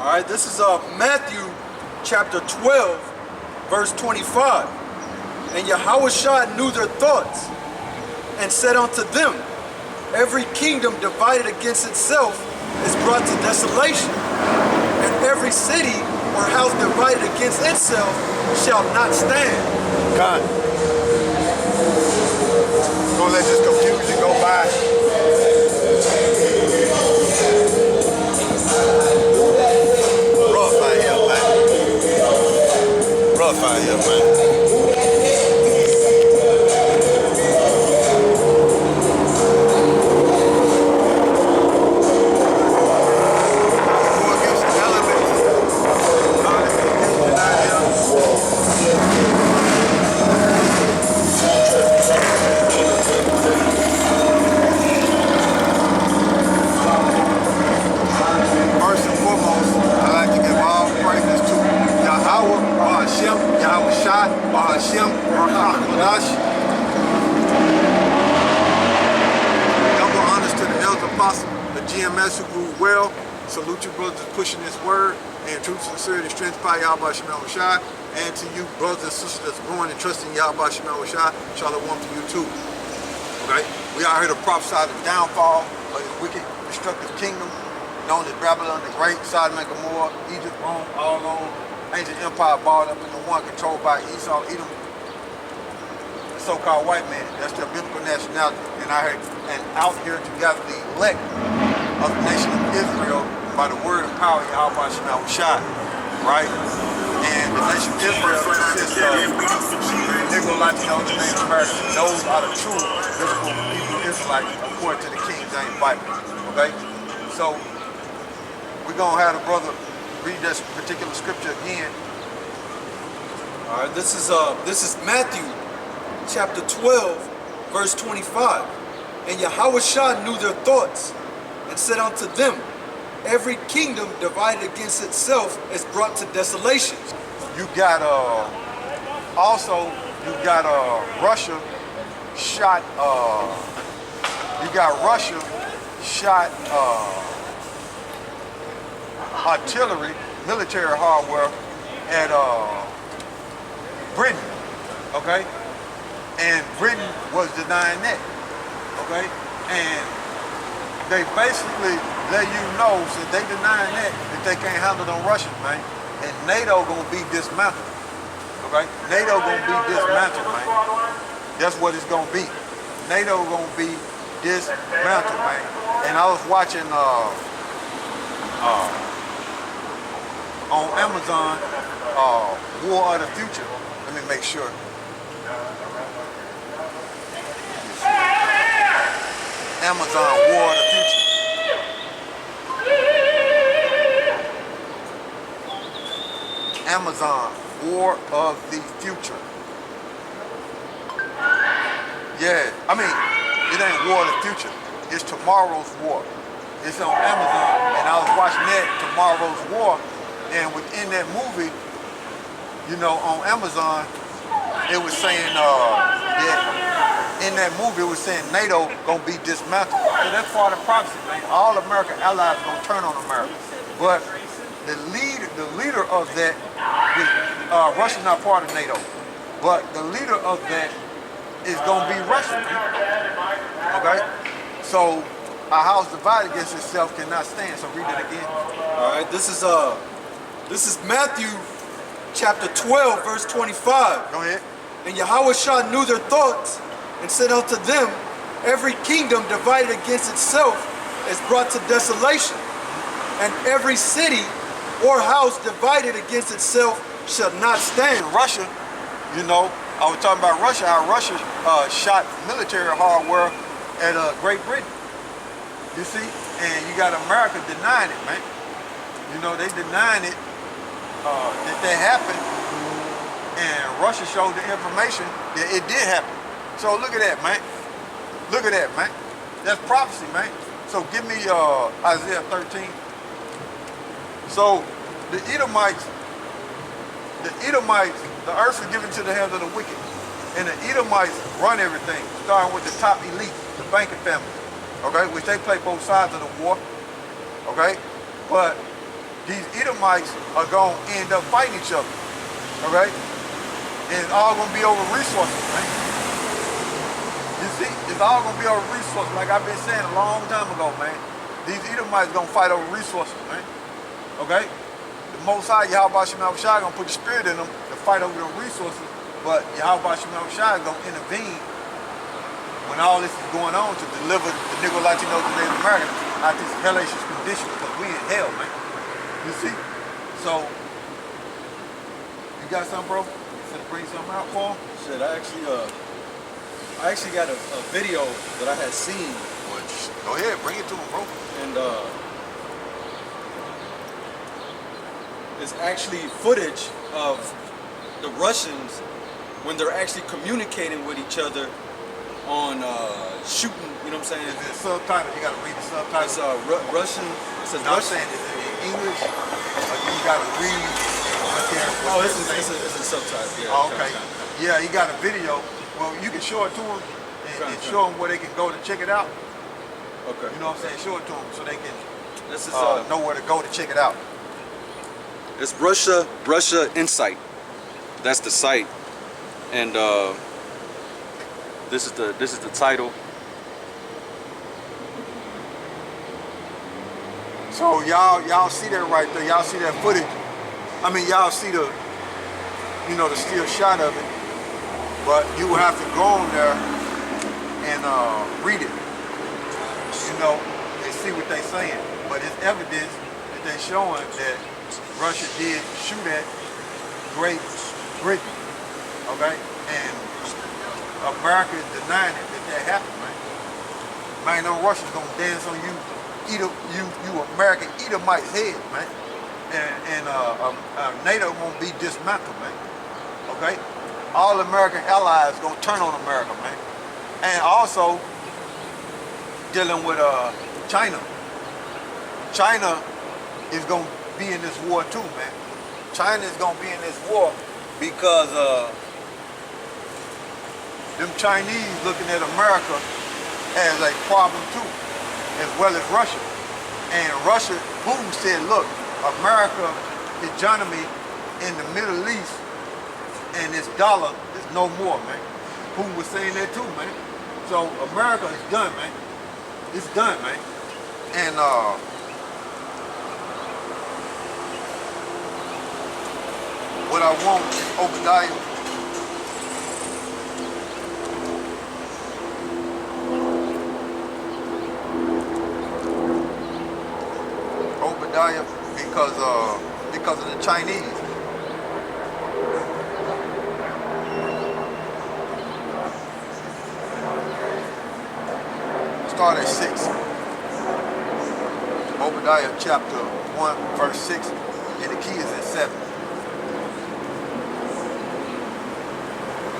All right, this is Matthew chapter 12, verse 25. And YAHAWASHI knew their thoughts and said unto them, every kingdom divided against itself is brought to desolation, and every city or house divided against itself shall not stand. God. Don't let this confusion go by. Rough out here, man. Rough out here, man. SHAM, YAHAWASHI. Double honors to the elder apostle, the GMS who grew well. Salute you brothers pushing this word and truth, sincerity, strength, power, YAHAWASHI. And to you brothers and sisters that's growing and trusting YAHAWASHI, shalom to you too. Okay? We are here to prophesy the downfall of the wicked, destructive kingdom known as Babylon the Great, Sodom and Gomorrah, Egypt, Rome, all alone. Ancient empire balled up into one controlled by Esau, Edom, the so-called white man. That's their biblical nationality. And out here to gather the elect of the nation of Israel by the word and power of YAHAWASHI, right? And the nation of Israel consists of Negro, Latino, Jamaican Americans. Those are the true biblical Hebrew Israelites according to the King James Bible. Okay? So we're gonna have the brother read this particular scripture again. All right, this is Matthew chapter 12, verse 25. And YAHAWASHI knew their thoughts and said unto them, every kingdom divided against itself is brought to desolation. You got Russia shot artillery, military hardware at Britain, okay? And Britain was denying that, okay? And they basically let you know, since they denying that they can't handle them Russians, man. And NATO gonna be dismantled, okay? NATO gonna be dismantled, man. That's what it's gonna be. NATO gonna be dismantled, man. And I was watching on Amazon, War of the Future. Let me make sure. Amazon, War of the Future. Amazon, War of the Future. Yeah, I mean, it ain't War of the Future. It's Tomorrow's War. It's on Amazon, and I was watching that, Tomorrow's War. And within that movie, you know, on Amazon, it was saying that in that movie, it was saying NATO gonna be dismantled. So that's part of the prophecy, man. All American allies gonna turn on America. But the leader of that, Russia's not part of NATO, but the leader of that is gonna be Russia. Okay? So a house divided against itself cannot stand. So read it again. All right, this is Matthew chapter 12, verse 25. Go ahead. And YAHAWASHI knew their thoughts and said unto them, every kingdom divided against itself is brought to desolation, and every city or house divided against itself shall not stand. Russia, you know, I was talking about Russia, how Russia shot military hardware at Great Britain. You see? And you got America denying it, man. You know, they denying it, that happened, and Russia showed the information that it did happen. So look at that, man. Look at that, man. That's prophecy, man. So give me Isaiah 13. So the Edomites, the earth is given to the hands of the wicked. And the Edomites run everything, starting with the top elite, the banking family, okay, which they play both sides of the war, okay? But these Edomites are going to end up fighting each other, all right? And it's all going to be over resources, man. You see, it's all going to be over resources, like I've been saying a long time ago, man. These Edomites going to fight over resources, man, okay? The Most High, YAHAWASHI going to put the spirit in them to fight over the resources, but YAHAWASHI is going to intervene when all this is going on to deliver the Negro, Latinos, and Native Americans out this hellacious condition, because we in hell, man. You see? So, you got something, bro? You finna bring something out for him? Shit, I actually got a video that I had seen. Well, go ahead, bring it to him, bro. And it's actually footage of the Russians when they're actually communicating with each other on shooting, you know what I'm saying? It's a subtitle, you gotta read the subtitle. It's Russian, it says No, I'm Russian. saying, is it in English? Or you gotta read? Oh, it's a subtitle, yeah. Oh, okay. Yeah, he got a video. Well, you can show it to them and show them where they can go to check it out. Okay. You know what I'm saying? Show it to them so they can This is know where to go to check it out. it's Russia Insight. That's the site. And this is the title. So y'all see that right there. Y'all see that footage. I mean, y'all see the, you know, the still shot of it. But you will have to go on there and read it. You know, and see what they're saying. But it's evidence that they're showing that Russia did shoot at Great Britain. Okay? And America is denying it that happened, man. Man, them Russians gonna dance on you American Edomite's head, man. And NATO won't be dismantled, man. Okay? All American allies gonna turn on America, man. And also dealing with China. China is gonna be in this war too, man. China is gonna be in this war because them Chinese looking at America as a problem too, as well as Russia. And Russia, Putin said, look, America hegemony in the Middle East and this dollar is no more, man. Putin was saying that too, man. So America is done, man. It's done, man. And what I want is Obadiah. Because of the Chinese. Start at 6. Obadiah chapter 1, verse 6, and the key is at 7.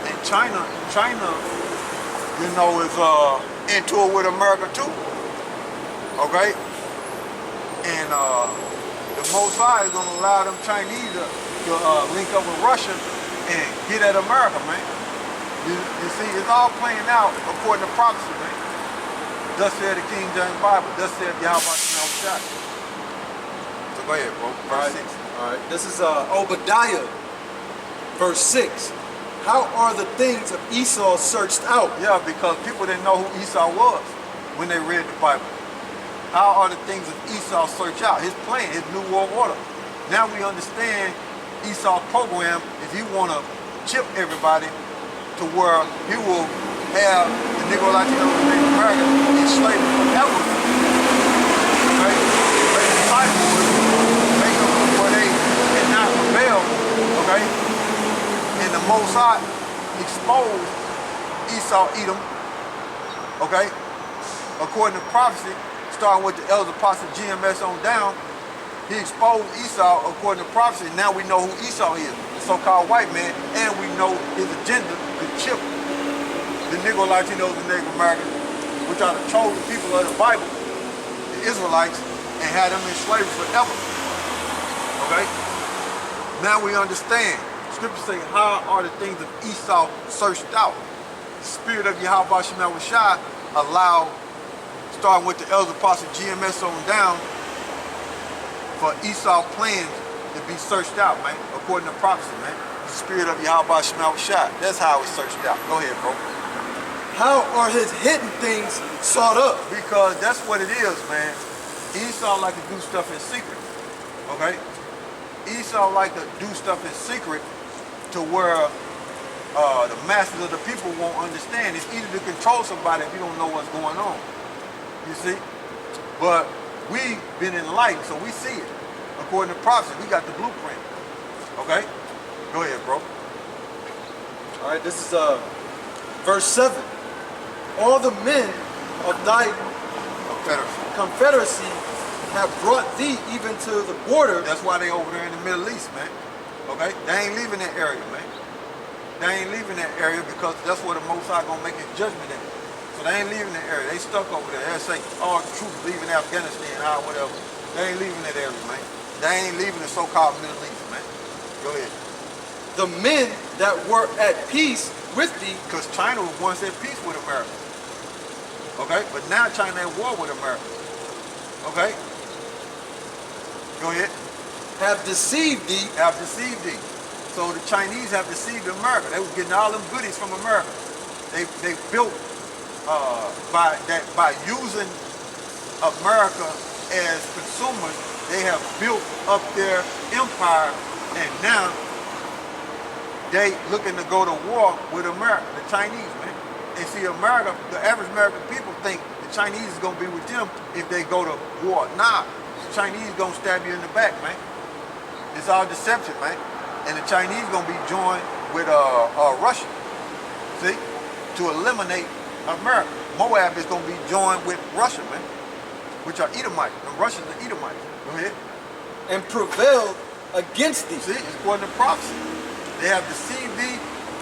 And China, you know, is into it with America too. Okay? And the Most High is going to allow them Chinese to link up with Russia and get at America, man. You see, it's all playing out according to prophecy, man. Thus said the King James Bible. Thus said YAHAWASHI. So go ahead, bro. Verse 6. All right. This is Obadiah, verse 6. How are the things of Esau searched out? Yeah, because people didn't know who Esau was when they read the Bible. How are the things of Esau searched out? His plan, his New World Order. Now we understand Esau's program is he want to chip everybody to where he will have the Negro, Latino, and Native Americans enslaved forever. Okay? Make the cycle make them where they cannot rebel. Okay? And the Most High exposed Esau, Edom. Okay? According to prophecy, starting with the elder apostle GMS on down, he exposed Esau according to prophecy. Now we know who Esau is, the so-called white man, and we know his agenda to chip the Negro, Latinos, and Native Americans, which are the chosen people of the Bible, the Israelites, and had them in slavery forever. Okay? Now we understand. Scripture saying, how are the things of Esau searched out? The spirit of YAHAWASHI allowed, starting with the elder apostle GMS on down, for Esau's plans to be searched out, man, according to prophecy, man. The spirit of YAHAWASHI. That's how it's searched out. Go ahead, bro. How are his hidden things sought up? Because that's what it is, man. Esau like to do stuff in secret, okay? Esau like to do stuff in secret to where the masses of the people won't understand. It's easy to control somebody if you don't know what's going on, you see? But we've been enlightened, so we see it. According to prophecy, we got the blueprint, okay? Go ahead, bro. All right, this is verse 7. All the men of thy confederacy have brought thee even to the border. That's why they over there in the Middle East, man. Okay? They ain't leaving that area, man. They ain't leaving that area because that's where the Most High gonna make his judgment at. So they ain't leaving that area. They stuck over there. They say, oh, the troops leaving Afghanistan, or whatever. They ain't leaving that area, man. They ain't leaving the so-called Middle East, man. Go ahead. The men that were at peace with thee. Because China was once at peace with America. Okay? But now China at war with America. Okay? Go ahead. Have deceived thee. Have deceived thee. So the Chinese have deceived America. They were getting all them goodies from America. They built by using America as consumers, they have built up their empire, and now they looking to go to war with America, the Chinese, man. And see, America, the average American people think the Chinese is gonna be with them if they go to war. Nah, the Chinese gonna stab you in the back, man. It's all deception, man. And the Chinese gonna be joined with Russia, see, to eliminate America. Moab is gonna be joined with Russia, man, which are Edomites. The Russians are Edomites. Go ahead. And prevailed against thee. See, it's according to prophecy. They have deceived thee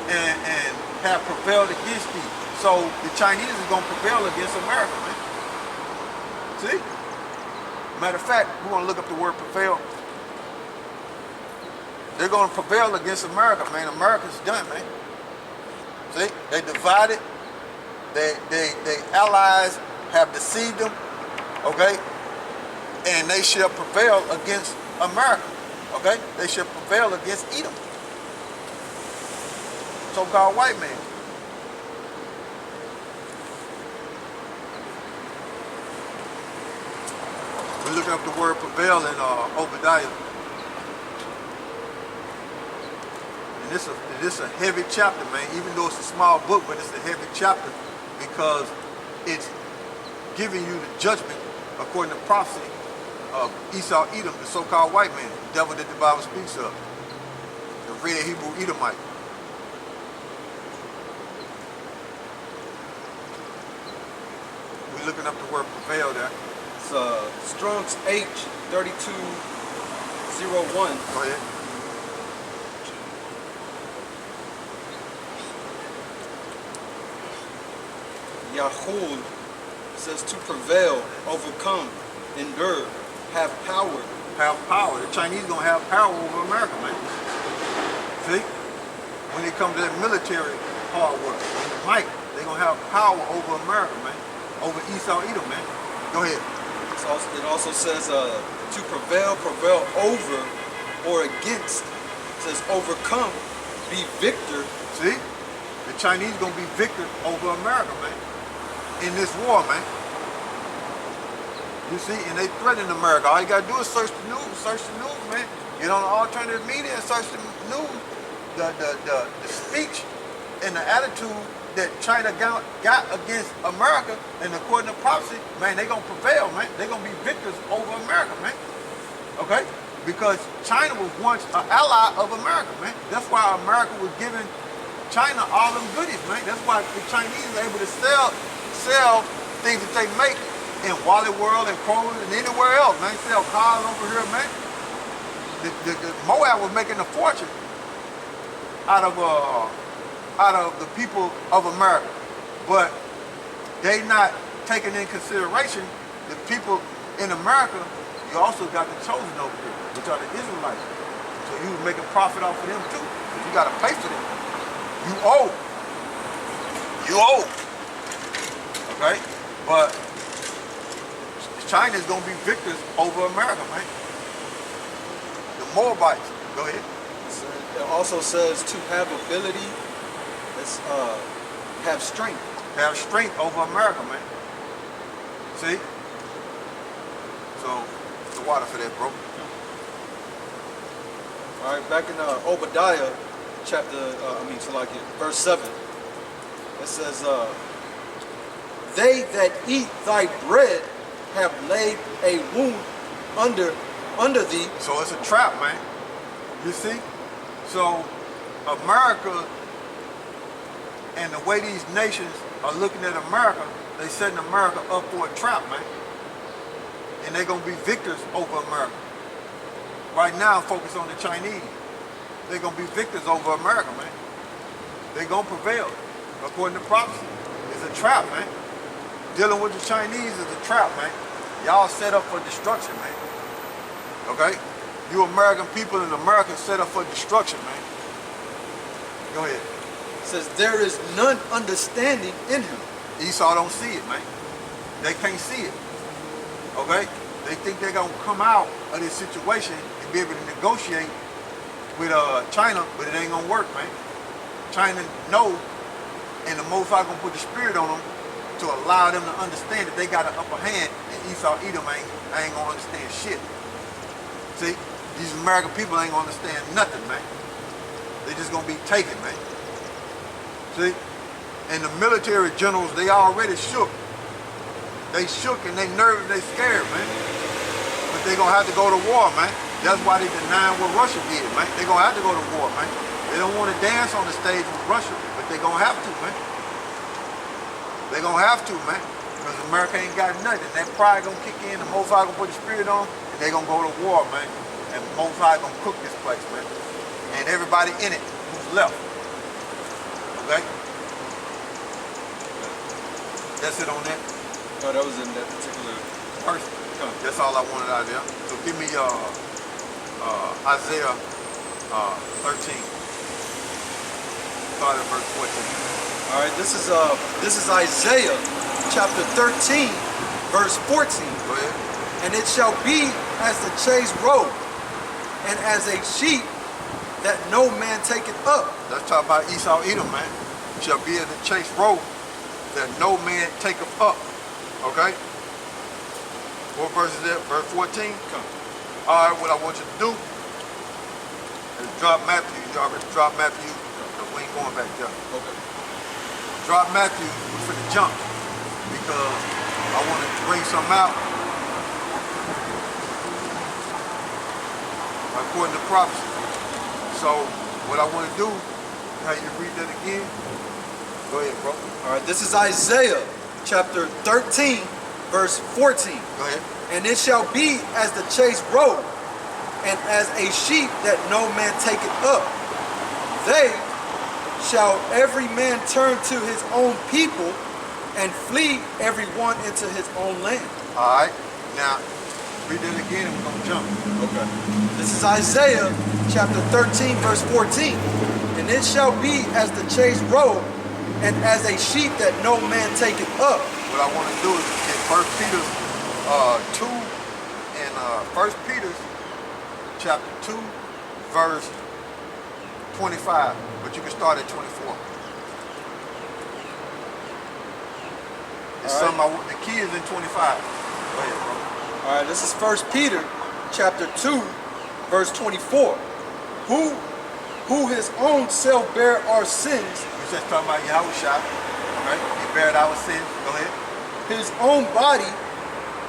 and have prevailed against thee. So the Chinese is gonna prevail against America, man. See? Matter of fact, we're gonna look up the word prevail. They're going to prevail against America, man. America's done, man. See? They divided. They allies have deceived them, okay? And they shall prevail against America, okay? They shall prevail against Edom, so-called white man. We're looking up the word prevail in Obadiah. This is a heavy chapter, man. Even though it's a small book, but it's a heavy chapter because it's giving you the judgment according to prophecy of Esau, Edom, the so-called white man, the devil that the Bible speaks of, the red Hebrew Edomite. We're looking up the word prevail there. It's Strong's H 3201. Go ahead. Yahul says to prevail, overcome, endure, have power. Have power. The Chinese gonna have power over America, man. See? When it comes to that military hard work, and the might, they're gonna have power over America, man. Over Esau, Edom, man. Go ahead. It also says to prevail, prevail over or against. It says overcome, be victor. See? The Chinese gonna be victor over America, man. In this war, man. You see, and they threaten America. All you gotta do is search the news, man. Get on the alternative media and search the news. The speech and the attitude that China got against America, and according to prophecy, man, they gonna prevail, man. They gonna be victors over America, man. Okay? Because China was once an ally of America, man. That's why America was giving China all them goodies, man. That's why the Chinese are able to sell things that they make in Wally World and Kroger and anywhere else, man. Sell cars over here, man. The Moab was making a fortune out of the people of America, but they not taking in consideration the people in America. You also got the chosen over here, which are the Israelites. So you was making profit off of them too. You got to pay for them. You owe. Okay? But China is going to be victors over America, man. Moabites. Go ahead. It also says to have ability, it's have strength. Have strength over America, man. See? So, it's the water for that, bro. All right, back in Obadiah, verse 7, it says, they that eat thy bread have laid a wound under thee. So it's a trap, man. You see? So, America and the way these nations are looking at America, they setting America up for a trap, man. And they're going to be victors over America. Right now, focus on the Chinese. They're going to be victors over America, man. They're going to prevail, according to prophecy. It's a trap, man. Dealing with the Chinese is a trap, man. Y'all set up for destruction, man. Okay? You American people in America set up for destruction, man. Go ahead. It says, there is none understanding in him. Esau don't see it, man. They can't see it. Okay? They think they're going to come out of this situation and be able to negotiate with China, but it ain't going to work, man. China know, and the Most High going to put the spirit on them to allow them to understand that they got an upper hand, and Esau, Edom ain't going to understand shit. See? These American people ain't going to understand nothing, man. They just going to be taken, man. See? And the military generals, they already shook. They shook and they nervous, they scared, man. But they gonna have to go to war, man. That's why they denying what Russia did, man. They gonna have to go to war, man. They don't want to dance on the stage with Russia, but they gonna have to, man. They gonna have to, man. Because America ain't got nothing. That pride gonna kick in, the Most High gonna put the spirit on, and they gonna go to war, man. And the Most High gonna cook this place, man. And everybody in it who's left. Okay? That's it on that. Oh, that was in that particular verse. That's all I wanted out there. So give me Isaiah 13. Start at verse 14. All right, this is Isaiah chapter 13, verse 14. Go ahead. And it shall be as the chased robe, and as a sheep that no man taketh up. Let's talk about Esau, Edom, man. Shall be as the chased robe that no man taketh up. Okay? What verse is that? Verse 14? Come. All right, what I want you to do is drop Matthew. You already dropped Matthew, but we ain't going back there. Okay. Drop Matthew for the jump because I want to bring something out according to prophecy. So what I want to do, how you read that again? Go ahead, bro. All right, this is Isaiah chapter 13, verse 14. Go ahead. And it shall be as the chased robe, and as a sheep that no man taketh up. They shall every man turn to his own people, and flee every one into his own land. All right. Now, read that again and we're going to jump. Okay. This is Isaiah chapter 13, verse 14. And it shall be as the chased robe, and as a sheep that no man taketh up. What I want to do is get 1 Peter 2 and 1 Peter chapter 2 verse 25, but you can start at 24. It's something the key is in 25. Go ahead, bro. All right, this is 1 Peter chapter 2 verse 24. Who his own self bare our sins. You just talking about YAHAWASHI, right? He bared our sins. Go ahead. His own body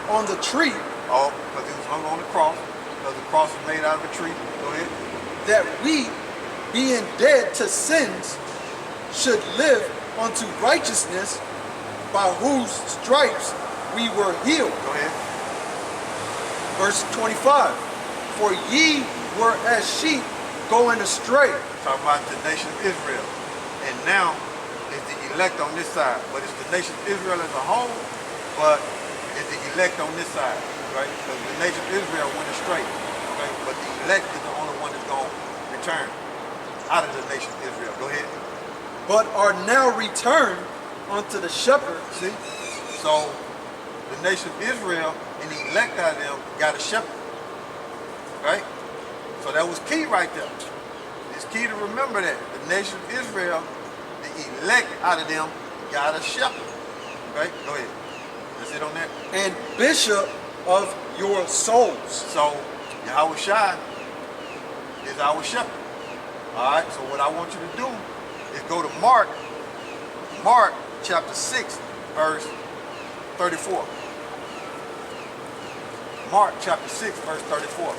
on the tree. Oh, because he was hung on the cross. Because the cross was made out of a tree. Go ahead. That we, being dead to sins, should live unto righteousness, by whose stripes we were healed. Go ahead. Verse 25. For ye were as sheep going astray. Talking about the nation of Israel. And now it's the elect on this side. But it's the nation of Israel as a whole, but it's the elect on this side, right? Because the nation of Israel went astray, okay? But the elect is the only one that's going to return out of the nation of Israel. Go ahead. But are now returned unto the shepherd. See? So the nation of Israel and the elect out of them got a shepherd, right? So that's That was key right there. It's key to remember that. The nation of Israel, the elect out of them, got a shepherd. Okay, go ahead. That's it on that. And bishop of your souls. So, YAHAWASHI is our shepherd. Alright, so what I want you to do is go to Mark chapter 6, verse 34. Mark chapter 6, verse 34.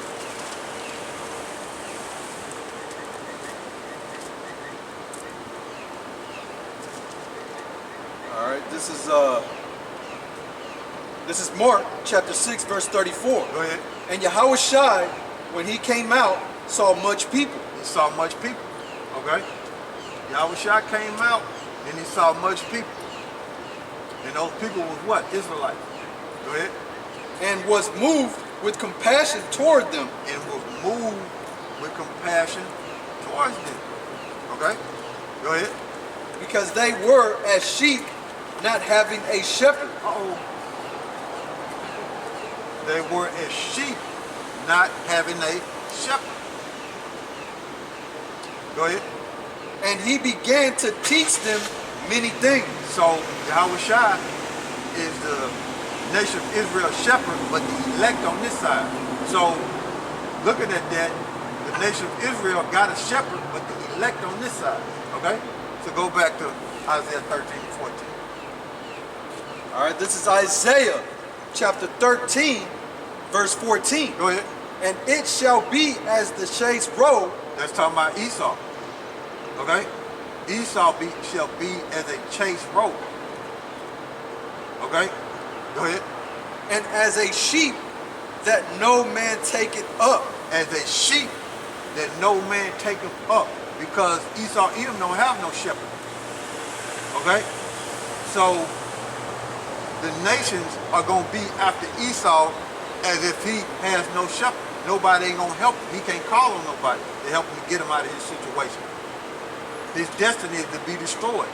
All right, this is Mark chapter 6, verse 34. Go ahead. And YAHAWASHI, when he came out, saw much people. He saw much people. Okay? YAHAWASHI came out and he saw much people. And those people was what? Israelites. Go ahead. And was moved with compassion toward them. And was moved with compassion towards them. Okay? Go ahead. Because they were as sheep not having a shepherd. Uh-oh. They were as sheep not having a shepherd. Go ahead. And he began to teach them many things. So YAHAWASHI is the nation of Israel shepherd, but the elect on this side. So looking at that, the nation of Israel got a shepherd, but the elect on this side. Okay? So go back to Isaiah 13 and 14. All right, this is Isaiah chapter 13, verse 14. Go ahead. And it shall be as the chaste robe. That's talking about Esau. Okay? Esau shall be as a chaste robe. Okay? Go ahead. And as a sheep that no man taketh up. As a sheep that no man taketh up. Because Esau, Edom don't have no shepherd. Okay? So, the nations are going to be after Esau as if he has no shepherd. Nobody ain't going to help him. He can't call on nobody to help him get him out of his situation. His destiny is to be destroyed.